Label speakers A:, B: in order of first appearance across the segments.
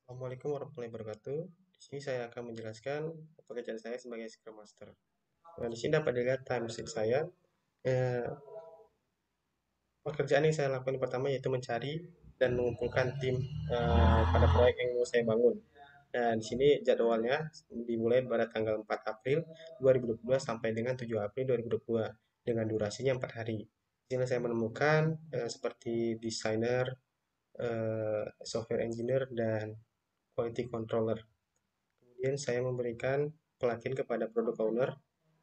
A: Assalamualaikum warahmatullahi wabarakatuh. Di sini saya akan menjelaskan pekerjaan saya sebagai Scrum Master. Nah, di sini dapat dilihat timesheet saya. Eh, Pekerjaan yang saya lakukan pertama yaitu mencari dan mengumpulkan tim pada proyek yang mau saya bangun. Dan di sini jadwalnya dimulai pada tanggal 4 April 2022 sampai dengan 7 April 2022 dengan durasinya 4 hari. Di sini saya menemukan seperti desainer, software engineer, dan quality controller. Kemudian saya memberikan pelatihan kepada product owner.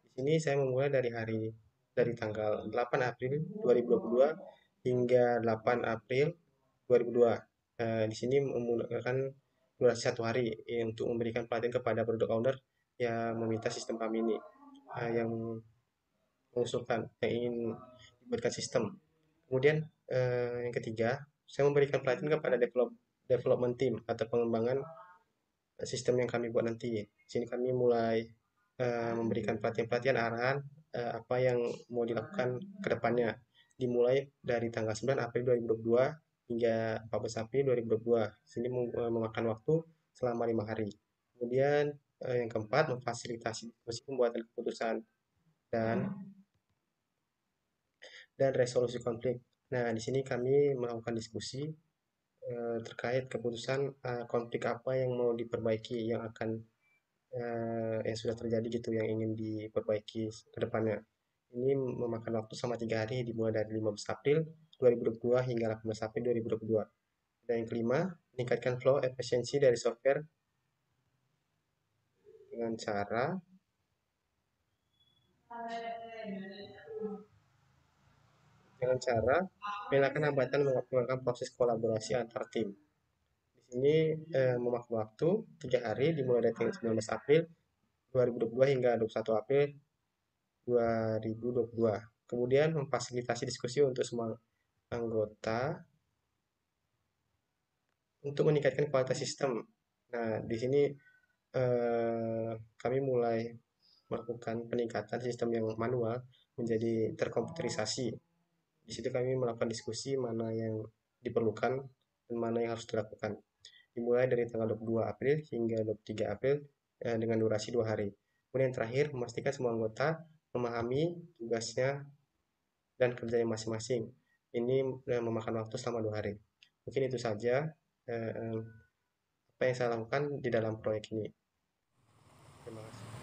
A: Di sini saya memulai dari tanggal 8 April 2022 hingga 8 April 2022. Di sini menggunakan durasi 1 hari untuk memberikan pelatihan kepada product owner yang meminta sistem kami ini, yang mengusulkan, yang ingin dibuatkan sistem. Kemudian yang ketiga, saya memberikan pelatihan kepada development team atau pengembangan sistem yang kami buat nanti. Di sini kami mulai memberikan pelatihan-pelatihan arahan apa yang mau dilakukan ke depannya. Dimulai dari tanggal 9 April 2022 hingga 14 April 2022. Sini memakan waktu selama 5 hari. Kemudian yang keempat, memfasilitasi diskusi pembuatan keputusan dan resolusi konflik. Nah, di sini kami melakukan diskusi terkait keputusan konflik apa yang mau diperbaiki, yang sudah terjadi gitu, yang ingin diperbaiki ke depannya. Ini memakan waktu selama 3 hari dimulai dari 15 April 2022 hingga 18 April 2022. Dan yang kelima, meningkatkan flow efisiensi dari software dengan cara menghilangkan hambatan melakukan proses kolaborasi antar tim. Di sini memakan waktu 3 hari dimulai dari tanggal 19 April 2022 hingga 21 April 2022. Kemudian memfasilitasi diskusi untuk semua anggota untuk meningkatkan kualitas sistem. Nah, di sini kami mulai melakukan peningkatan sistem yang manual menjadi terkomputerisasi. Di situ kami melakukan diskusi mana yang diperlukan dan mana yang harus dilakukan. Dimulai dari tanggal 22 April hingga 23 April dengan durasi 2 hari. Kemudian yang terakhir, memastikan semua anggota memahami tugasnya dan kerjanya masing-masing. Ini memakan waktu selama 2 hari. Mungkin itu saja eh, apa yang saya lakukan di dalam proyek ini. Terima kasih.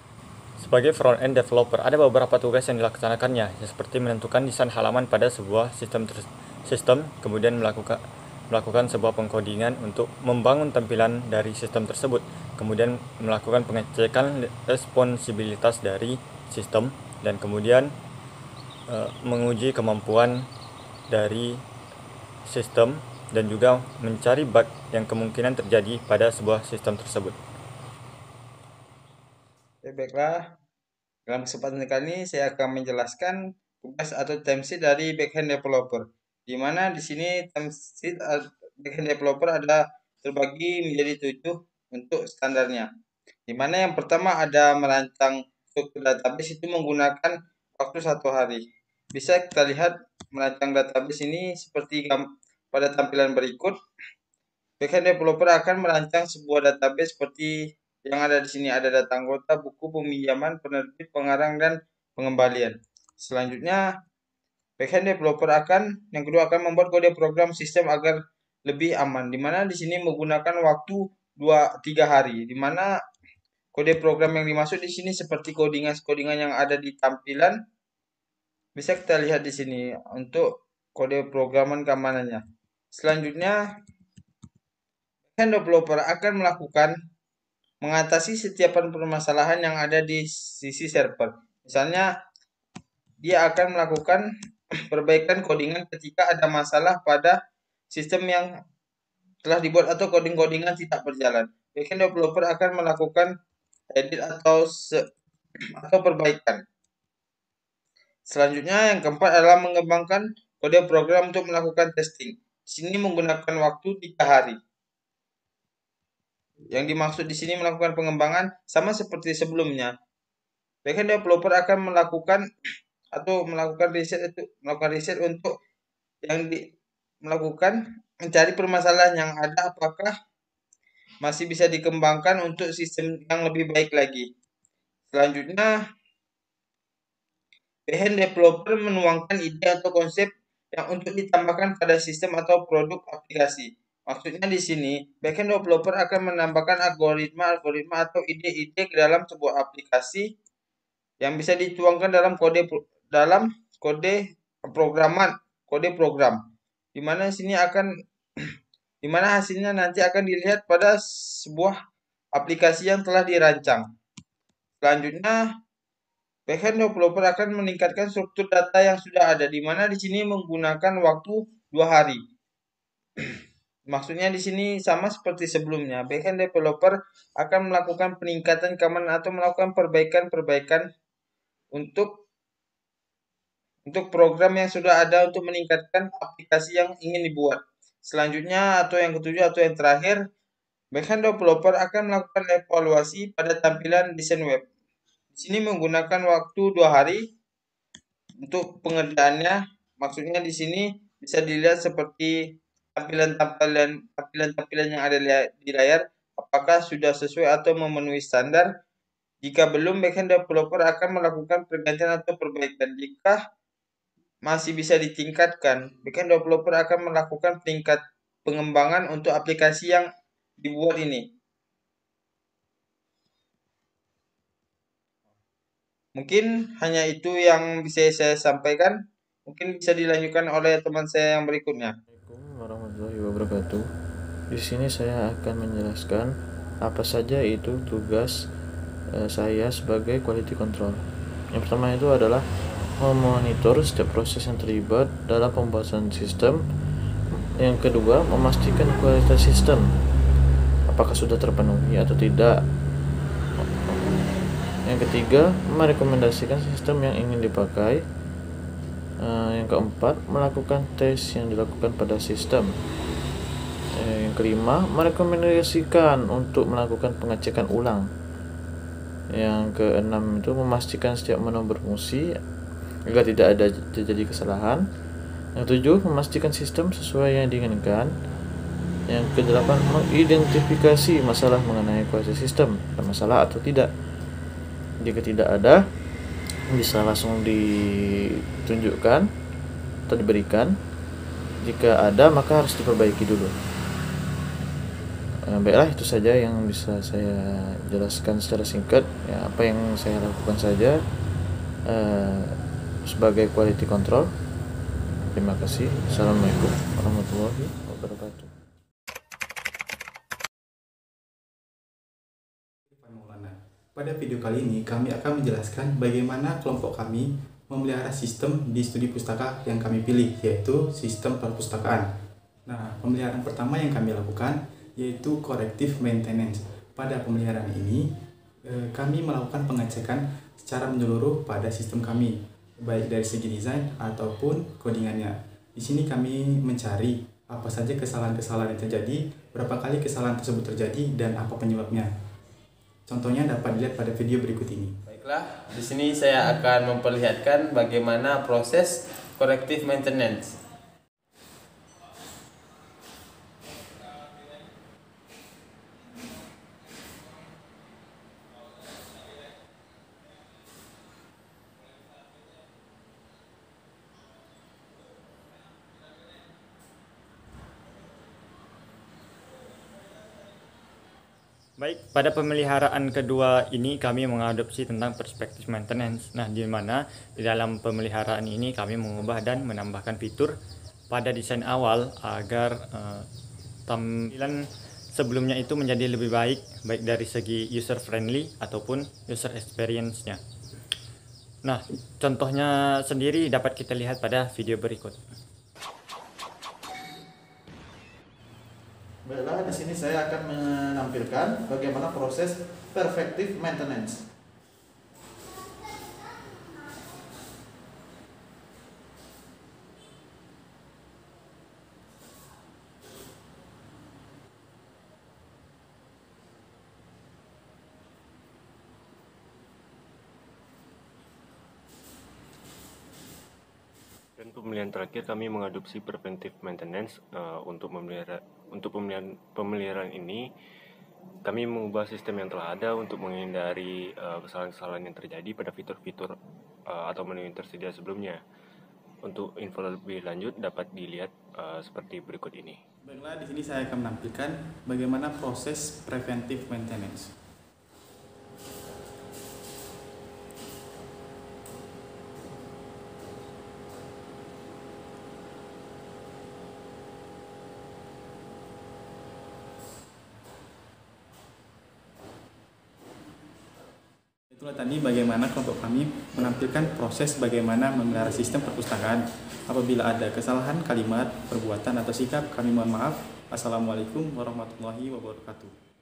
B: Sebagai front-end developer, ada beberapa tugas yang dilaksanakannya, seperti menentukan desain halaman pada sebuah sistem, kemudian melakukan sebuah pengkodingan untuk membangun tampilan dari sistem tersebut, kemudian melakukan pengecekan responsibilitas dari sistem, dan kemudian menguji kemampuan dari sistem dan juga mencari bug yang kemungkinan terjadi pada sebuah sistem tersebut.
C: Baiklah, dalam kesempatan kali ini saya akan menjelaskan tugas atau timesheet dari backend developer. Di mana di sini timesheet backend developer ada terbagi menjadi 7 untuk standarnya. Di mana yang pertama ada merancang struktur database itu menggunakan waktu 1 hari. Bisa kita lihat merancang database ini seperti pada tampilan berikut. Backend developer akan merancang sebuah database seperti yang ada di sini. Ada data anggota, buku, peminjaman, penerbit, pengarang, dan pengembalian. Selanjutnya, backend developer yang kedua akan membuat kode program sistem agar lebih aman. Di mana di sini menggunakan waktu 2-3 hari. Di mana kode program yang dimaksud di sini seperti kodingan yang ada di tampilan. Bisa kita lihat di sini untuk kode programan keamanannya. Selanjutnya, backend developer akan mengatasi setiap permasalahan yang ada di sisi server. Misalnya, dia akan melakukan perbaikan codingan ketika ada masalah pada sistem yang telah dibuat atau codingan tidak berjalan. Backend developer akan melakukan edit atau perbaikan. Selanjutnya, yang keempat adalah mengembangkan kode program untuk melakukan testing. Di sini menggunakan waktu 3 hari. Yang dimaksud di sini melakukan pengembangan sama seperti sebelumnya. Backend developer akan melakukan riset untuk yang melakukan mencari permasalahan yang ada, apakah masih bisa dikembangkan untuk sistem yang lebih baik lagi. Selanjutnya, backend developer menuangkan ide atau konsep yang untuk ditambahkan pada sistem atau produk aplikasi. Maksudnya di sini, backend developer akan menambahkan algoritma atau ide-ide ke dalam sebuah aplikasi yang bisa dituangkan dalam kode program, di mana sini akan di mana hasilnya nanti akan dilihat pada sebuah aplikasi yang telah dirancang. Selanjutnya, backend developer akan meningkatkan struktur data yang sudah ada, di mana di sini menggunakan waktu 2 hari. Maksudnya di sini sama seperti sebelumnya, backend developer akan melakukan peningkatan keamanan atau melakukan perbaikan-perbaikan untuk program yang sudah ada untuk meningkatkan aplikasi yang ingin dibuat. Selanjutnya atau yang ketujuh atau yang terakhir, backend developer akan melakukan evaluasi pada tampilan desain web. Di sini menggunakan waktu 2 hari untuk pengerjaannya. Maksudnya di sini bisa dilihat seperti tampilan yang ada di layar, apakah sudah sesuai atau memenuhi standar. Jika belum, backend developer akan melakukan pergantian atau perbaikan. Jika masih bisa ditingkatkan, backend developer akan melakukan pengembangan untuk aplikasi yang dibuat ini. Mungkin hanya itu yang bisa saya sampaikan. Mungkin bisa dilanjutkan oleh teman saya yang berikutnya.
D: Assalamualaikum warahmatullahi wabarakatuh. Di sini saya akan menjelaskan apa saja itu tugas saya sebagai quality control. Yang pertama itu adalah memonitor setiap proses yang terlibat dalam pembuatan sistem. Yang kedua, memastikan kualitas sistem apakah sudah terpenuhi atau tidak. Yang ketiga, merekomendasikan sistem yang ingin dipakai. Yang keempat, melakukan tes yang dilakukan pada sistem. Yang kelima, merekomendasikan untuk melakukan pengecekan ulang. Yang keenam itu memastikan setiap menu berfungsi agar tidak ada terjadi kesalahan. Yang tujuh, memastikan sistem sesuai yang diinginkan. Yang kedelapan, mengidentifikasi masalah mengenai kualitas sistem, ada masalah atau tidak. Jika tidak ada, bisa langsung ditunjukkan atau diberikan. Jika ada, maka harus diperbaiki dulu. Baiklah, itu saja yang bisa saya jelaskan secara singkat. Ya, apa yang saya lakukan saja sebagai quality control. Terima kasih. Assalamualaikum warahmatullahi wabarakatuh.
E: Pada video kali ini kami akan menjelaskan bagaimana kelompok kami memelihara sistem di studi pustaka yang kami pilih, yaitu sistem perpustakaan. Nah, pemeliharaan pertama yang kami lakukan yaitu corrective maintenance. Pada pemeliharaan ini kami melakukan pengecekan secara menyeluruh pada sistem kami, baik dari segi desain ataupun codingannya. Di sini kami mencari apa saja kesalahan-kesalahan yang terjadi, berapa kali kesalahan tersebut terjadi, dan apa penyebabnya. Contohnya dapat dilihat pada video berikut ini.
C: Baiklah, di sini saya akan memperlihatkan bagaimana proses corrective maintenance.
B: Baik, pada pemeliharaan kedua ini kami mengadopsi tentang perspektif maintenance. Nah, di mana di dalam pemeliharaan ini kami mengubah dan menambahkan fitur pada desain awal agar tampilan sebelumnya itu menjadi lebih baik dari segi user friendly ataupun user experience-nya. Nah, contohnya sendiri dapat kita lihat pada video berikut.
D: Baiklah, di sini saya akan menampilkan bagaimana proses perfective maintenance.
F: Dan pemilihan terakhir kami mengadopsi preventive maintenance untuk pemeliharaan ini Kami mengubah sistem yang telah ada untuk menghindari kesalahan-kesalahan yang terjadi pada fitur-fitur atau menu yang tersedia sebelumnya. Untuk info lebih lanjut dapat dilihat seperti berikut ini.
E: Baiklah, di sini saya akan menampilkan bagaimana proses preventive maintenance. Itulah tadi bagaimana kelompok kami menampilkan proses bagaimana memelihara sistem perpustakaan. Apabila ada kesalahan kalimat, perbuatan, atau sikap, kami mohon maaf. Assalamualaikum warahmatullahi wabarakatuh.